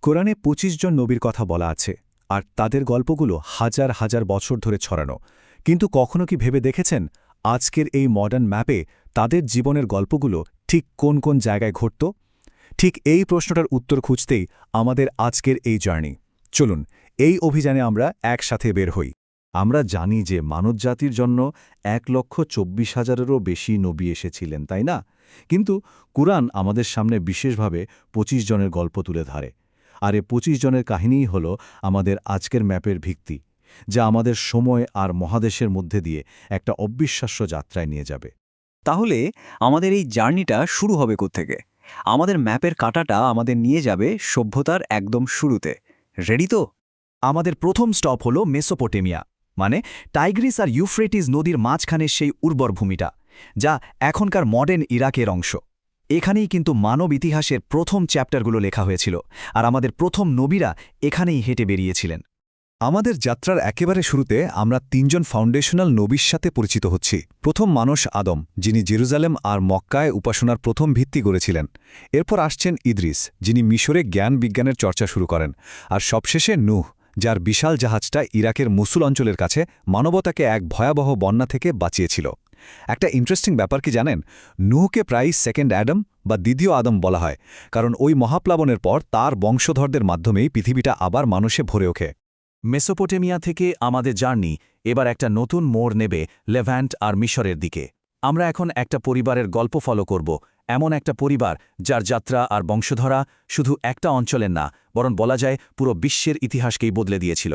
কোরআনে ২৫ জন নবীর কথা বলা আছে, আর তাদের গল্পগুলো হাজার হাজার বছর ধরে ছড়ানো। কিন্তু কখনো কি ভেবে দেখেছেন আজকের এই মডার্ন ম্যাপে তাদের জীবনের গল্পগুলো ঠিক কোন কোন জায়গায় ঘটত? ঠিক এই প্রশ্নটার উত্তর খুঁজতেই আমাদের আজকের এই জার্নি। চলুন এই অভিযানে আমরা একসাথে বের হই। আমরা জানি যে মানবজাতির জন্য ১,২৪,০০০-এরও বেশি নবী এসেছিলেন, তাই না? কিন্তু কুরআন আমাদের সামনে বিশেষভাবে ২৫ জনের গল্প তুলে ধরে। আর এ ২৫ জনের কাহিনীই হল আমাদের আজকের ম্যাপের ভিত্তি, যা আমাদের সময় আর মহাদেশের মধ্যে দিয়ে একটা অবিশ্বাস্য যাত্রায় নিয়ে যাবে। তাহলে আমাদের এই জার্নিটা শুরু হবে কোত্থেকে? আমাদের ম্যাপের কাঁটাটা আমাদের নিয়ে যাবে সভ্যতার একদম শুরুতে। রেডি তো? আমাদের প্রথম স্টপ হল মেসোপটেমিয়া, মানে টাইগ্রিস আর ইউফ্রেটিস নদীর মাঝখানের সেই উর্বর ভূমিটা, যা এখনকার মডার্ন ইরাকের অংশ। এখানেই কিন্তু মানব ইতিহাসের প্রথম চ্যাপ্টারগুলো লেখা হয়েছিল, আর আমাদের প্রথম নবীরা এখানেই হেঁটে বেরিয়েছিলেন। আমাদের যাত্রার একেবারে শুরুতে আমরা ৩ জন ফাউন্ডেশনাল নবীর সাথে পরিচিত হচ্ছি। প্রথম মানুষ আদম, যিনি জেরুজালেম আর মক্কায় উপাসনার প্রথম ভিত্তি গড়েছিলেন। এরপর আসছেন ইদ্রিস, যিনি মিশরে জ্ঞান বিজ্ঞানের চর্চা শুরু করেন। আর সবশেষে নূহ, যার বিশাল জাহাজটা ইরাকের মুসুল অঞ্চলের কাছে মানবতাকে এক ভয়াবহ বন্যা থেকে বাঁচিয়েছিল। একটা ইন্টারেস্টিং ব্যাপার কি জানেন? নূহকে প্রায় সেকেন্ড অ্যাডাম বা দ্বিতীয় আদম বলা হয়, কারণ ওই মহাপ্লাবনের পর তার বংশধরদের মাধ্যমেই পৃথিবীটা আবার মানুষে ভরে ওঠে। মেসোপটেমিয়া থেকে আমাদের জার্নি এবার একটা নতুন মোড় নেবে লেভ্যান্ট আর মিশরের দিকে। আমরা এখন একটা পরিবারের গল্প ফলো করব, এমন একটা পরিবার যার যাত্রা আর বংশধরা শুধু একটা অঞ্চলের না, বরং বলা যায় পুরো বিশ্বের ইতিহাসকেই বদলে দিয়েছিল।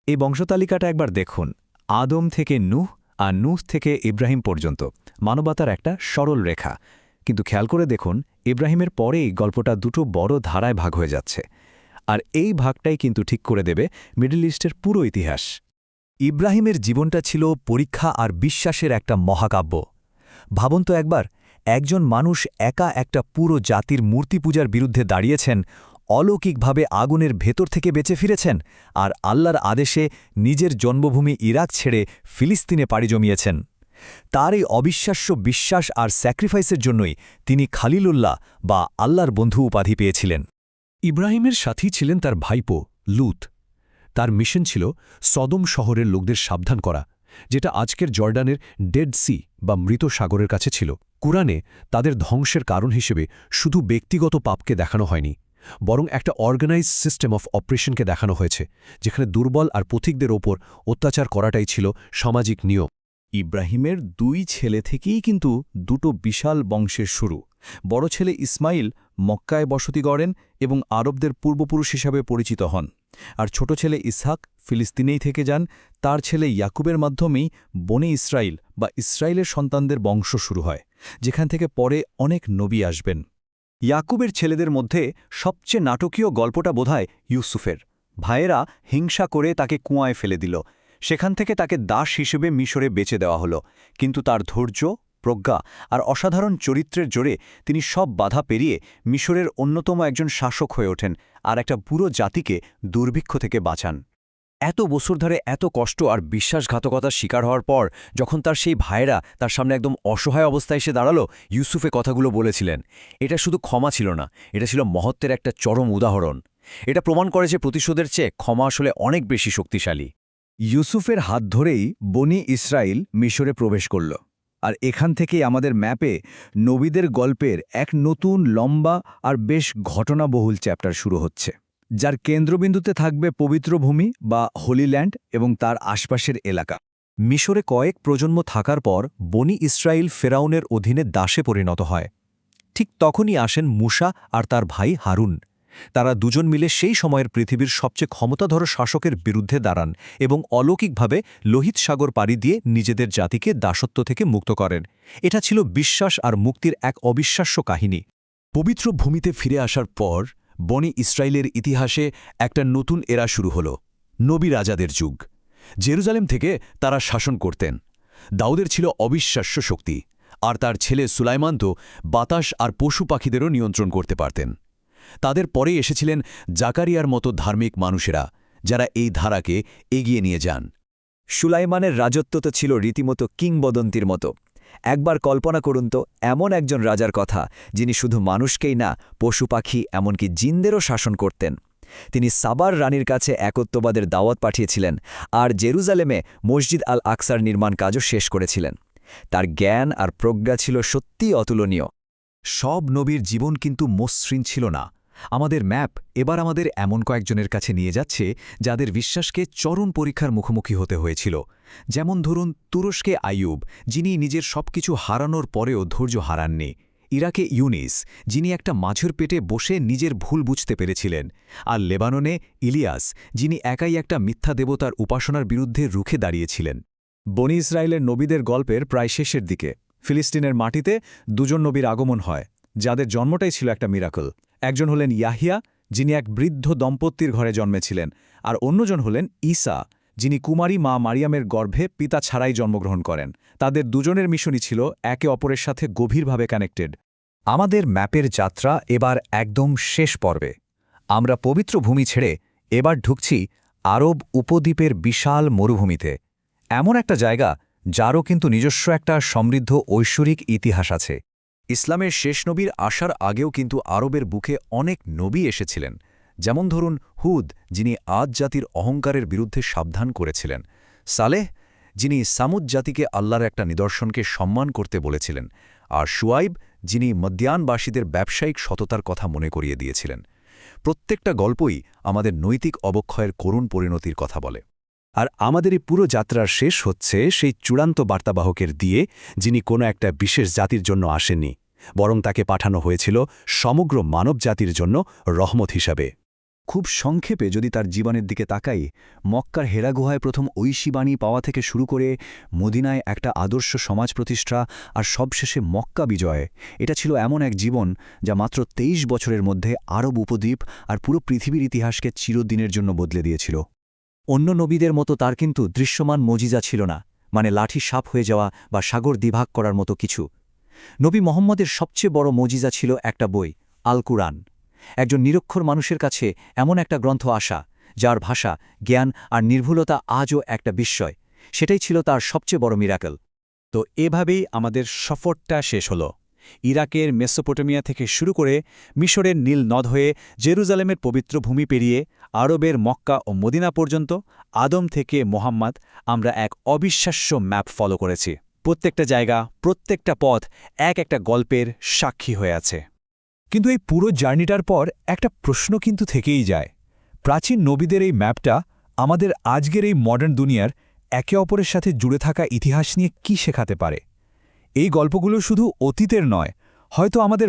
এই বংশতালিকাটা একবার দেখুন। আদম থেকে নূহ আর নূহ থেকে ইব্রাহিম পর্যন্ত মানবতার একটা সরল রেখা। কিন্তু খেয়াল করে দেখুন, ইব্রাহিমের পরেই গল্পটা দুটো বড় ধারায় ভাগ হয়ে যাচ্ছে। আর এই ভাগটাই কিন্তু ঠিক করে দেবে মিডল ইস্টের পুরো ইতিহাস। ইব্রাহিমের জীবনটা ছিল পরীক্ষা আর বিশ্বাসের একটা মহাকাব্য। ভাবুন তো একবার, একজন মানুষ একা একটা পুরো জাতির মূর্তি পূজার বিরুদ্ধে দাঁড়িয়েছেন, অলৌকিকভাবে আগুনের ভেতর থেকে বেঁচে ফিরেছেন, আর আল্লাহর আদেশে নিজের জন্মভূমি ইরাক ছেড়ে ফিলিস্তিনে পাড়ি জমিয়েছেন। তার এই অবিশ্বাস্য বিশ্বাস আর স্যাক্রিফাইসের জন্যই তিনি খালিলুল্লাহ বা আল্লাহর বন্ধু উপাধি পেয়েছিলেন। ইব্রাহিমের সাথী ছিলেন তার ভাইপো লূত। তার মিশন ছিল সদম শহরের লোকদের সাবধান করা, যেটা আজকের জর্ডানের ডেড সি বা মৃত সাগরের কাছে ছিল। কুরআনে তাদের ধ্বংসের কারণ হিসেবে শুধু ব্যক্তিগত পাপকে দেখানো হয়নি, বরং একটা অর্গানাইজ সিস্টেম অফ অপারেশনকে দেখানো হয়েছে, যেখানে দুর্বল আর পথিকদের ওপর অত্যাচার করাটাই ছিল সামাজিক নিয়ম। ইব্রাহিমের ২ ছেলে থেকেই কিন্তু দুটো বিশাল বংশের শুরু। বড় ছেলে ইসমাইল মক্কায় বসতি গড়েন এবং আরবদের পূর্বপুরুষ হিসাবে পরিচিত হন, আর ছোট ছেলে ইসহাক ফিলিস্তিনেই থেকে যান। তার ছেলে ইয়াকুবের মাধ্যমেই বনে ইসরাইল বা ইসরায়েলের সন্তানদের বংশ শুরু হয়, যেখান থেকে পরে অনেক নবী আসবেন। ইয়াকুবের ছেলেদের মধ্যে সবচেয়ে নাটকীয় গল্পটা বোধহয় ইউসুফের। ভাইয়েরা হিংসা করে তাকে কুয়ায় ফেলে দিল, সেখান থেকে তাকে দাস হিসেবে মিশরে বেচে দেওয়া হলো। কিন্তু তার ধৈর্য, প্রজ্ঞা আর অসাধারণ চরিত্রের জোরে তিনি সব বাধা পেরিয়ে মিশরের অন্যতম একজন শাসক হয়ে ওঠেন আর একটা পুরো জাতিকে দুর্ভিক্ষ থেকে বাঁচান। এত বছর ধরে এত কষ্ট আর বিশ্বাসঘাতকতার শিকার হওয়ার পর যখন তার সেই ভাইয়েরা তার সামনে একদম অসহায় অবস্থায় এসে দাঁড়ালো, ইউসুফে কথাগুলো বলেছিলেন, এটা শুধু ক্ষমা ছিল না, এটা ছিল মহত্বের একটা চরম উদাহরণ। এটা প্রমাণ করে যে প্রতিশোধের চেয়ে ক্ষমা আসলে অনেক বেশি শক্তিশালী। ইউসুফের হাত ধরেই বনি ইসরায়েল মিশরে প্রবেশ করল, আর এখান থেকেই আমাদের ম্যাপে নবীদের গল্পের এক নতুন লম্বা আর বেশ ঘটনাবহুল চ্যাপ্টার শুরু হচ্ছে, যার কেন্দ্রবিন্দুতে থাকবে পবিত্র ভূমি বা হোলি ল্যান্ড এবং তার আশপাশের এলাকা। মিশরে কয়েক প্রজন্ম থাকার পর বনি ইসরায়েল ফেরাউনের অধীনে দাসে পরিণত হয়। ঠিক তখনই আসেন মূসা আর তার ভাই হারুন। তারা দুজন মিলে সেই সময়ের পৃথিবীর সবচেয়ে ক্ষমতাধর শাসকের বিরুদ্ধে দাঁড়ান এবং অলৌকিকভাবে লোহিত সাগর পাড়ি দিয়ে নিজেদের জাতিকে দাসত্ব থেকে মুক্ত করেন। এটা ছিল বিশ্বাস আর মুক্তির এক অবিশ্বাস্য কাহিনী। পবিত্র ভূমিতে ফিরে আসার পর বনি ইসরায়েলের ইতিহাসে একটা নতুন এরা শুরু হল, নবী রাজাদের যুগ। জেরুজালেম থেকে তারা শাসন করতেন। দাউদের ছিল অবিশ্বাস্য শক্তি, আর তার ছেলে সুলাইমান তো বাতাস আর পশু পাখিদেরও নিয়ন্ত্রণ করতে পারতেন। তাদের পরেই এসেছিলেন জাকারিয়ার মতো ধার্মিক মানুষেরা, যারা এই ধারাকে এগিয়ে নিয়ে যান। সুলাইমানের রাজত্ব তো ছিল রীতিমতো কিংবদন্তির মতো। একবার কল্পনা করুন তো এমন একজন রাজার কথা, যিনি শুধু মানুষকেই না, পশু পাখি এমনকি জিনদেরও শাসন করতেন। তিনি সাবার রানীর কাছে একত্ববাদের দাওয়াত পাঠিয়েছিলেন আর জেরুজালেমে মসজিদ আল আকসার নির্মাণ কাজও শেষ করেছিলেন। তার জ্ঞান আর প্রজ্ঞা ছিল সত্যিই অতুলনীয়। সব নবীর জীবন কিন্তু মসৃণ ছিল না। আমাদের ম্যাপ এবার আমাদের এমন কয়েকজনের কাছে নিয়ে যাচ্ছে যাদের বিশ্বাসকে চরম পরীক্ষার মুখোমুখি হতে হয়েছিল। যেমন ধরুন তুরস্কে আইয়ুব, যিনি নিজের সবকিছু হারানোর পরেও ধৈর্য হারাননি। ইরাকে ইউনিস, যিনি একটা মাছের পেটে বসে নিজের ভুল বুঝতে পেরেছিলেন। আর লেবাননে ইলিয়াস, যিনি একাই একটা মিথ্যা দেবতার উপাসনার বিরুদ্ধে রুখে দাঁড়িয়েছিলেন। বনি ইসরায়েলের নবীদের গল্পের প্রায় শেষের দিকে ফিলিস্তিনের মাটিতে দুজন নবীর আগমন হয়, যাদের জন্মটাই ছিল একটা মিরাকল। একজন হলেন ইয়াহিয়া, যিনি এক বৃদ্ধ দম্পতির ঘরে জন্মেছিলেন, আর অন্যজন হলেন ঈসা, যিনি কুমারী মা মারিয়ামের গর্ভে পিতা ছাড়াই জন্মগ্রহণ করেন। তাদের দুজনের মিশনই ছিল একে অপরের সাথে গভীরভাবে কানেক্টেড। আমাদের ম্যাপের যাত্রা এবার একদম শেষ পর্বে। আমরা পবিত্র ভূমি ছেড়ে এবার ঢুকছি আরব উপদ্বীপের বিশাল মরুভূমিতে, এমন একটা জায়গা যারও কিন্তু নিজস্ব একটা সমৃদ্ধ ঐশ্বরিক ইতিহাস আছে। ইসলামের শেষ নবীর আসার আগেও কিন্তু আরবের বুকে অনেক নবী এসেছিলেন। যেমন ধরুন হুদ, যিনি আদ জাতির অহংকারের বিরুদ্ধে সাবধান করেছিলেন; সালেহ, যিনি সামুদ জাতিকে আল্লাহর একটা নিদর্শনকে সম্মান করতে বলেছিলেন; আর শুয়াইব, যিনি মদ্যানবাসীদের ব্যবসায়িক সততার কথা মনে করিয়ে দিয়েছিলেন। প্রত্যেকটা গল্পই আমাদের নৈতিক অবক্ষয়ের করুণ পরিণতির কথা বলে। আর আমাদের এই পুরো যাত্রার শেষ হচ্ছে সেই চূড়ান্ত বার্তাবাহকের দিয়ে, যিনি কোনো একটা বিশেষ জাতির জন্য আসেননি, বরং তাকে পাঠানো হয়েছিল সমগ্র মানবজাতির জন্য রহমত হিসাবে। খুব সংক্ষেপে যদি তার জীবনের দিকে তাকাই, মক্কার হেরা গুহায় প্রথম ঐশী বাণী পাওয়া থেকে শুরু করে মদিনায় একটা আদর্শ সমাজ প্রতিষ্ঠা আর সবশেষে মক্কা বিজয়, এটা ছিল এমন এক জীবন যা মাত্র ২৩ বছরের মধ্যে আরব উপদ্বীপ আর পুরো পৃথিবীর ইতিহাসকে চিরদিনের জন্য বদলে দিয়েছিল। অন্য নবীদের মতো তার কিন্তু দৃশ্যমান মজিজা ছিল না, মানে লাঠি সাপ হয়ে যাওয়া বা সাগর দ্বিভাগ করার মতো কিছু। নবী মোহাম্মদের সবচেয়ে বড় মজিজা ছিল একটা বই, আল কুরআন। একজন নিরক্ষর মানুষের কাছে এমন একটা গ্রন্থ আসা, যার ভাষা, জ্ঞান আর নির্ভুলতা আজও একটা বিস্ময়, সেটাই ছিল তার সবচেয়ে বড় মিরাকল। তো এভাবেই আমাদের সফরটা শেষ হলো। ইরাকের মেসোপটেমিয়া থেকে শুরু করে মিশরের নীল নদ হয়ে জেরুজালেমের পবিত্র ভূমি পেরিয়ে আরবের মক্কা ও মদিনা পর্যন্ত, আদম থেকে মোহাম্মদ, আমরা এক অবিশ্বাস্য ম্যাপ ফলো করেছি। প্রত্যেকটা জায়গা, প্রত্যেকটা পথ এক একটা গল্পের সাক্ষী হয়ে আছে। কিন্তু এই পুরো জার্নিটার পর একটা প্রশ্ন কিন্তু থেকেই যায়। প্রাচীন নবীদের এই ম্যাপটা আমাদের আজকের এই মডার্ন দুনিয়ার একে অপরের সাথে জুড়ে থাকা ইতিহাস নিয়ে কি শেখাতে পারে? এই গল্পগুলো শুধু অতীতের নয়, হয়তো আমাদের